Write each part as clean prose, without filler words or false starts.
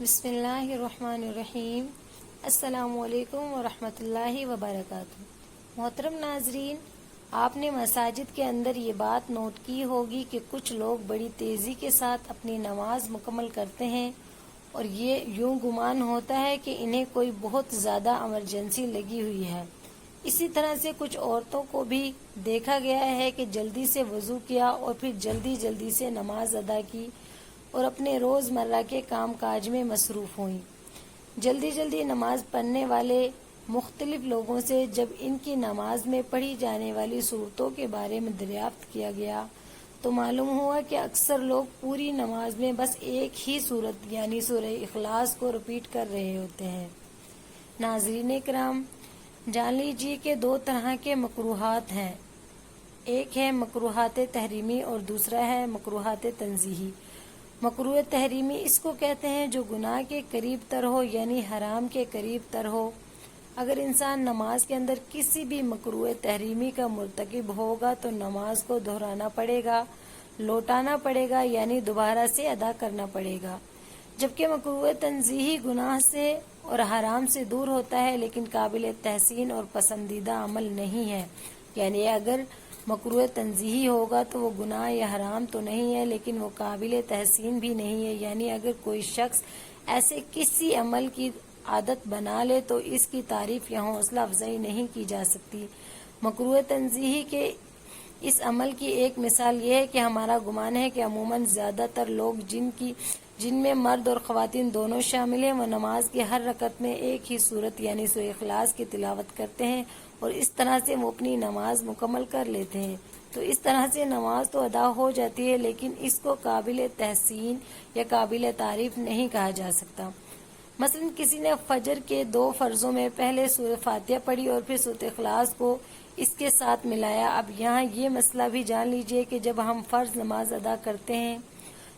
بسم اللہ الرحمن الرحیم۔ السلام علیکم ورحمۃ اللہ وبرکاتہ۔ محترم ناظرین، آپ نے مساجد کے اندر یہ بات نوٹ کی ہوگی کہ کچھ لوگ بڑی تیزی کے ساتھ اپنی نماز مکمل کرتے ہیں اور یہ یوں گمان ہوتا ہے کہ انہیں کوئی بہت زیادہ ایمرجنسی لگی ہوئی ہے۔ اسی طرح سے کچھ عورتوں کو بھی دیکھا گیا ہے کہ جلدی سے وضو کیا اور پھر جلدی سے نماز ادا کی اور اپنے روزمرہ کے کام کاج میں مصروف ہوئیں۔ جلدی نماز پڑھنے والے مختلف لوگوں سے جب ان کی نماز میں پڑھی جانے والی صورتوں کے بارے میں دریافت کیا گیا تو معلوم ہوا کہ اکثر لوگ پوری نماز میں بس ایک ہی صورت یعنی سورہ اخلاص کو رپیٹ کر رہے ہوتے ہیں۔ ناظرین کرام، جان لیجیے کہ دو طرح کے مکروہات ہیں، ایک ہے مکروہات تحریمی اور دوسرا ہے مکروہات تنزیہی۔ مکروہ تحریمی اس کو کہتے ہیں جو گناہ کے قریب تر ہو یعنی حرام کے قریب تر ہو۔ اگر انسان نماز کے اندر کسی بھی مکروہ تحریمی کا مرتکب ہوگا تو نماز کو دہرانا پڑے گا، لوٹانا پڑے گا یعنی دوبارہ سے ادا کرنا پڑے گا۔ جبکہ مکروہ تنزیہی گناہ سے اور حرام سے دور ہوتا ہے لیکن قابل تحسین اور پسندیدہ عمل نہیں ہے، یعنی اگر مکروہ تنزیہی ہوگا تو وہ گناہ یا حرام تو نہیں ہے لیکن وہ قابل تحسین بھی نہیں ہے، یعنی اگر کوئی شخص ایسے کسی عمل کی عادت بنا لے تو اس کی تعریف یا حوصلہ افزائی نہیں کی جا سکتی۔ مکروہ تنزیہی کے اس عمل کی ایک مثال یہ ہے کہ ہمارا گمان ہے کہ عموماً زیادہ تر لوگ جن میں مرد اور خواتین دونوں شامل ہیں وہ نماز کی ہر رکعت میں ایک ہی صورت یعنی سورہ اخلاص کی تلاوت کرتے ہیں اور اس طرح سے وہ اپنی نماز مکمل کر لیتے ہیں۔ تو اس طرح سے نماز تو ادا ہو جاتی ہے لیکن اس کو قابل تحسین یا قابل تعریف نہیں کہا جا سکتا۔ مثلا کسی نے فجر کے 2 فرضوں میں پہلے سورہ فاتحہ پڑھی اور پھر سورہ اخلاص کو اس کے ساتھ ملایا۔ اب یہاں یہ مسئلہ بھی جان لیجئے کہ جب ہم فرض نماز ادا کرتے ہیں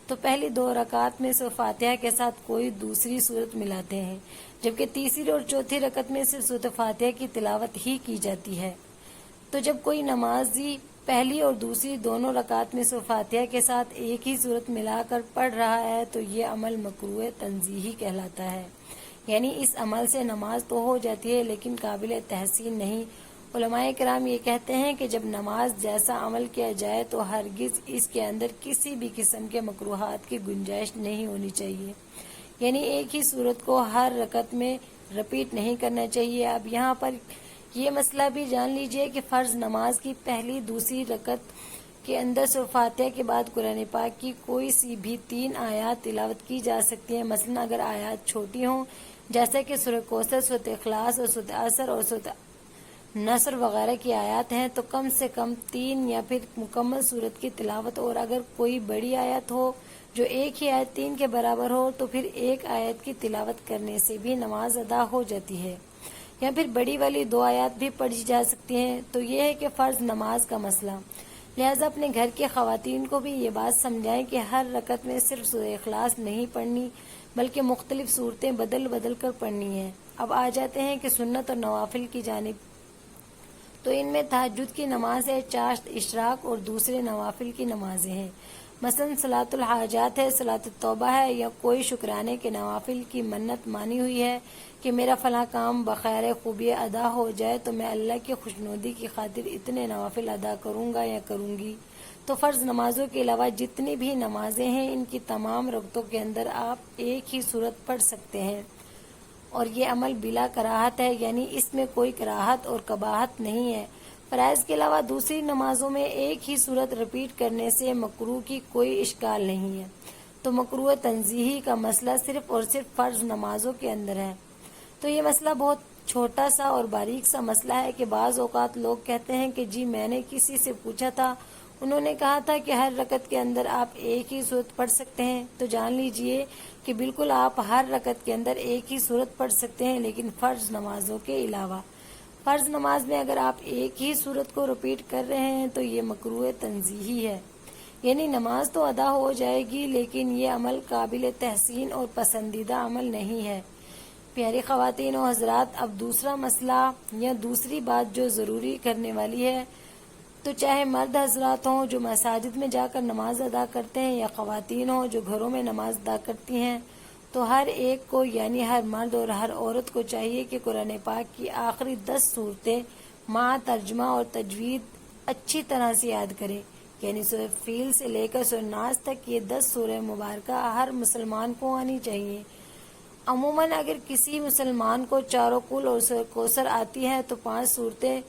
تو پہلی 2 رکعات میں سورہ فاتحہ کے ساتھ کوئی دوسری سورت ملاتے ہیں، جبکہ تیسری اور چوتھی رکعت میں صرف سورہ فاتحہ کی تلاوت ہی کی جاتی ہے۔ تو جب کوئی نمازی پہلی اور دوسری دونوں رکعات میں سورہ فاتحہ کے ساتھ ایک ہی صورت ملا کر پڑھ رہا ہے تو یہ عمل مکروہ تنزیہی کہلاتا ہے، یعنی اس عمل سے نماز تو ہو جاتی ہے لیکن قابل تحسین نہیں۔ علماء کرام یہ کہتے ہیں کہ جب نماز جیسا عمل کیا جائے تو ہرگز اس کے اندر کسی بھی قسم کے مکروہات کی گنجائش نہیں ہونی چاہیے، یعنی ایک ہی صورت کو ہر رکعت میں رپیٹ نہیں کرنا چاہیے۔ اب یہاں پر یہ مسئلہ بھی جان لیجئے کہ فرض نماز کی پہلی دوسری رکعت کے اندر سورہ فاتحہ کے بعد قرآن پاک کی کوئی سی بھی 3 آیات تلاوت کی جا سکتی ہیں۔ مثلا اگر آیات چھوٹی ہوں جیسے کہ سورہ کوثر، سورہ اخلاص اور سورہ عصر اور سورہ نصر وغیرہ کی آیات ہیں تو کم سے کم 3 یا پھر مکمل سورت کی تلاوت، اور اگر کوئی بڑی آیت ہو جو ایک ہی آیت 3 کے برابر ہو تو پھر ایک آیت کی تلاوت کرنے سے بھی نماز ادا ہو جاتی ہے، یا پھر بڑی والی 2 آیات بھی پڑھی جا سکتی ہیں۔ تو یہ ہے کہ فرض نماز کا مسئلہ، لہذا اپنے گھر کی خواتین کو بھی یہ بات سمجھائیں کہ ہر رکعت میں صرف سورہ اخلاص نہیں پڑھنی بلکہ مختلف صورتیں بدل کر پڑھنی ہیں۔ اب آ جاتے ہیں کہ سنت اور نوافل کی جانب، تو ان میں تہجد کی نماز ہے، چاشت، اشراق اور دوسرے نوافل کی نمازیں ہیں۔ مثلا صلاۃ الحاجات ہے، صلاۃ التوبہ ہے، یا کوئی شکرانے کے نوافل کی منت مانی ہوئی ہے کہ میرا فلاں کام بخیر خوبی ادا ہو جائے تو میں اللہ کی خوشنودی کی خاطر اتنے نوافل ادا کروں گا یا کروں گی۔ تو فرض نمازوں کے علاوہ جتنی بھی نمازیں ہیں ان کی تمام رکعتوں کے اندر آپ ایک ہی صورت پڑھ سکتے ہیں، اور یہ عمل بلا کراہت ہے، یعنی اس میں کوئی کراہت اور قباحت نہیں ہے۔ فرائض کے علاوہ دوسری نمازوں میں ایک ہی صورت رپیٹ کرنے سے مکروہ کی کوئی اشکال نہیں ہے۔ تو مکروہ تنزیہی کا مسئلہ صرف اور صرف فرض نمازوں کے اندر ہے۔ تو یہ مسئلہ بہت چھوٹا سا اور باریک سا مسئلہ ہے کہ بعض اوقات لوگ کہتے ہیں کہ جی میں نے کسی سے پوچھا تھا، انہوں نے کہا تھا کہ ہر رکعت کے اندر آپ ایک ہی صورت پڑھ سکتے ہیں۔ تو جان لیجئے کہ بالکل آپ ہر رکعت کے اندر ایک ہی صورت پڑھ سکتے ہیں لیکن فرض نمازوں کے علاوہ۔ فرض نماز میں اگر آپ ایک ہی صورت کو رپیٹ کر رہے ہیں تو یہ مکروہ تنزیہی ہے، یعنی نماز تو ادا ہو جائے گی لیکن یہ عمل قابل تحسین اور پسندیدہ عمل نہیں ہے۔ پیاری خواتین و حضرات، اب دوسرا مسئلہ یا دوسری بات جو ضروری کرنے والی ہے، تو چاہے مرد حضرات ہوں جو مساجد میں جا کر نماز ادا کرتے ہیں یا خواتین ہوں جو گھروں میں نماز ادا کرتی ہیں، تو ہر ایک کو یعنی ہر مرد اور ہر عورت کو چاہیے کہ قرآن پاک کی آخری 10 صورتیں مع ترجمہ اور تجوید اچھی طرح سے یاد کرے، یعنی سورہ فیل سے لے کر سورہ ناس تک یہ 10 سورہ مبارکہ ہر مسلمان کو آنی چاہیے۔ عموماً اگر کسی مسلمان کو چاروں کل اور سورہ کوثر آتی ہے تو 5 صورتیں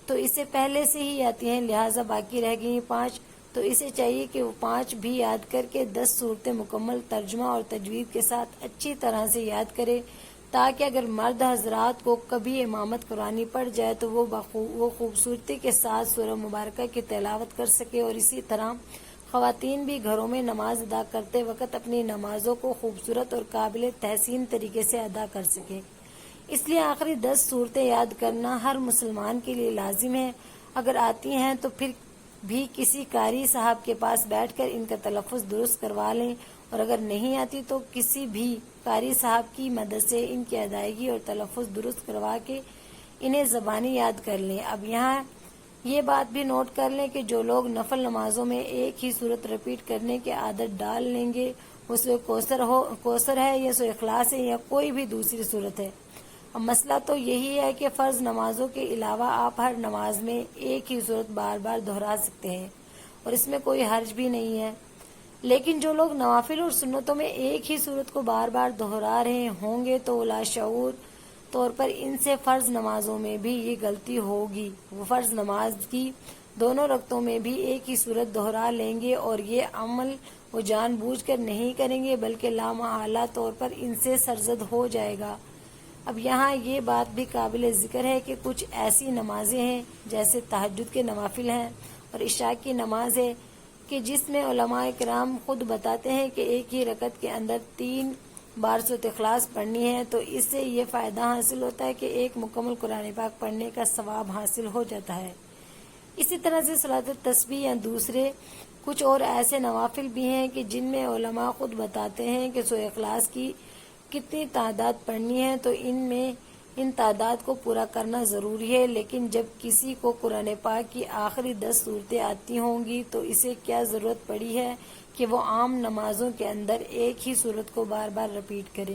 تو اسے پہلے سے ہی آتی ہیں، لہٰذا باقی رہ گئی 5، تو اسے چاہیے کہ وہ 5 بھی یاد کر کے 10 صورتیں مکمل ترجمہ اور تجوید کے ساتھ اچھی طرح سے یاد کرے، تاکہ اگر مرد حضرات کو کبھی امامت کرانی پڑ جائے تو وہ خوبصورتی کے ساتھ سورہ مبارکہ کی تلاوت کر سکے، اور اسی طرح خواتین بھی گھروں میں نماز ادا کرتے وقت اپنی نمازوں کو خوبصورت اور قابل تحسین طریقے سے ادا کر سکے۔ اس لیے آخری 10 صورتیں یاد کرنا ہر مسلمان کے لیے لازم ہے۔ اگر آتی ہیں تو پھر بھی کسی قاری صاحب کے پاس بیٹھ کر ان کا تلفظ درست کروا لیں، اور اگر نہیں آتی تو کسی بھی قاری صاحب کی مدد سے ان کی ادائیگی اور تلفظ درست کروا کے انہیں زبانی یاد کر لیں۔ اب یہاں یہ بات بھی نوٹ کر لیں کہ جو لوگ نفل نمازوں میں ایک ہی صورت ریپیٹ کرنے کی عادت ڈال لیں گے، وہ سورہ کوثر ہے یا سورہ اخلاص ہے یا کوئی بھی دوسری صورت ہے۔ اب مسئلہ تو یہی ہے کہ فرض نمازوں کے علاوہ آپ ہر نماز میں ایک ہی صورت بار بار دہرا سکتے ہیں، اور اس میں کوئی حرج بھی نہیں ہے، لیکن جو لوگ نوافل اور سنتوں میں ایک ہی صورت کو بار بار دہرا رہے ہوں گے تو لاشعور طور پر ان سے فرض نمازوں میں بھی یہ غلطی ہوگی، وہ فرض نماز کی دونوں رکعتوں میں بھی ایک ہی صورت دہرا لیں گے، اور یہ عمل وہ جان بوجھ کر نہیں کریں گے بلکہ لامحالہ طور پر ان سے سرزد ہو جائے گا۔ اب یہاں یہ بات بھی قابل ذکر ہے کہ کچھ ایسی نمازیں ہیں جیسے تہجد کے نوافل ہیں اور عشاء کی نماز ہے کہ جس میں علماء کرام خود بتاتے ہیں کہ ایک ہی رکعت کے اندر 3 بار سورۃ اخلاص پڑھنی ہے، تو اس سے یہ فائدہ حاصل ہوتا ہے کہ ایک مکمل قرآن پاک پڑھنے کا ثواب حاصل ہو جاتا ہے۔ اسی طرح سے صلاۃ التسبیح یا دوسرے کچھ اور ایسے نوافل بھی ہیں کہ جن میں علماء خود بتاتے ہیں کہ سورۃ اخلاص کی کتنی تعداد پڑھنی ہے، تو ان تعداد کو پورا کرنا ضروری ہے، لیکن جب کسی کو قرآن پاک کی آخری 10 صورتیں آتی ہوں گی تو اسے کیا ضرورت پڑی ہے کہ وہ عام نمازوں کے اندر ایک ہی صورت کو بار بار ریپیٹ کرے۔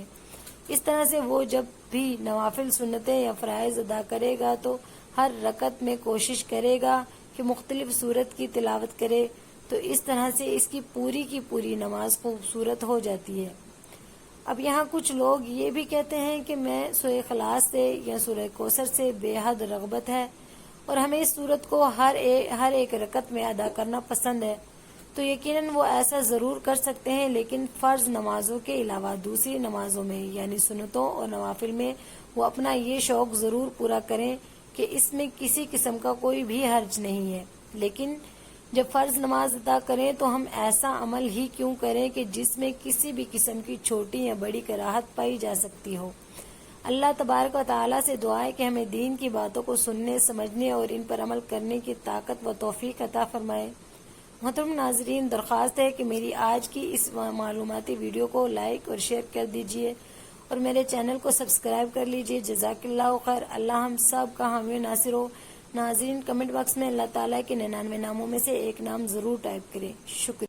اس طرح سے وہ جب بھی نوافل سنتیں یا فرائض ادا کرے گا تو ہر رکعت میں کوشش کرے گا کہ مختلف صورت کی تلاوت کرے، تو اس طرح سے اس کی پوری نماز خوبصورت ہو جاتی ہے۔ اب یہاں کچھ لوگ یہ بھی کہتے ہیں کہ میں سورہ اخلاص سے یا سورہ کوثر سے بے حد رغبت ہے اور ہمیں اس صورت کو ہر ایک رکعت میں ادا کرنا پسند ہے، تو یقیناً وہ ایسا ضرور کر سکتے ہیں، لیکن فرض نمازوں کے علاوہ دوسری نمازوں میں یعنی سنتوں اور نوافل میں وہ اپنا یہ شوق ضرور پورا کریں کہ اس میں کسی قسم کا کوئی بھی حرج نہیں ہے، لیکن جب فرض نماز ادا کریں تو ہم ایسا عمل ہی کیوں کریں کہ جس میں کسی بھی قسم کی چھوٹی یا بڑی کراہت پائی جا سکتی ہو۔ اللہ تبارک و تعالیٰ سے دعا ہے کہ ہمیں دین کی باتوں کو سننے، سمجھنے اور ان پر عمل کرنے کی طاقت و توفیق عطا فرمائے۔ محترم ناظرین، درخواست ہے کہ میری آج کی اس معلوماتی ویڈیو کو لائک اور شیئر کر دیجیے اور میرے چینل کو سبسکرائب کر لیجیے۔ جزاک اللہ خیر۔ اللہ ہم سب کا حامی و ناصر ہو۔ ناظرین، کمنٹ باکس میں اللہ تعالیٰ کے 99 ناموں میں سے ایک نام ضرور ٹائپ کریں۔ شکریہ۔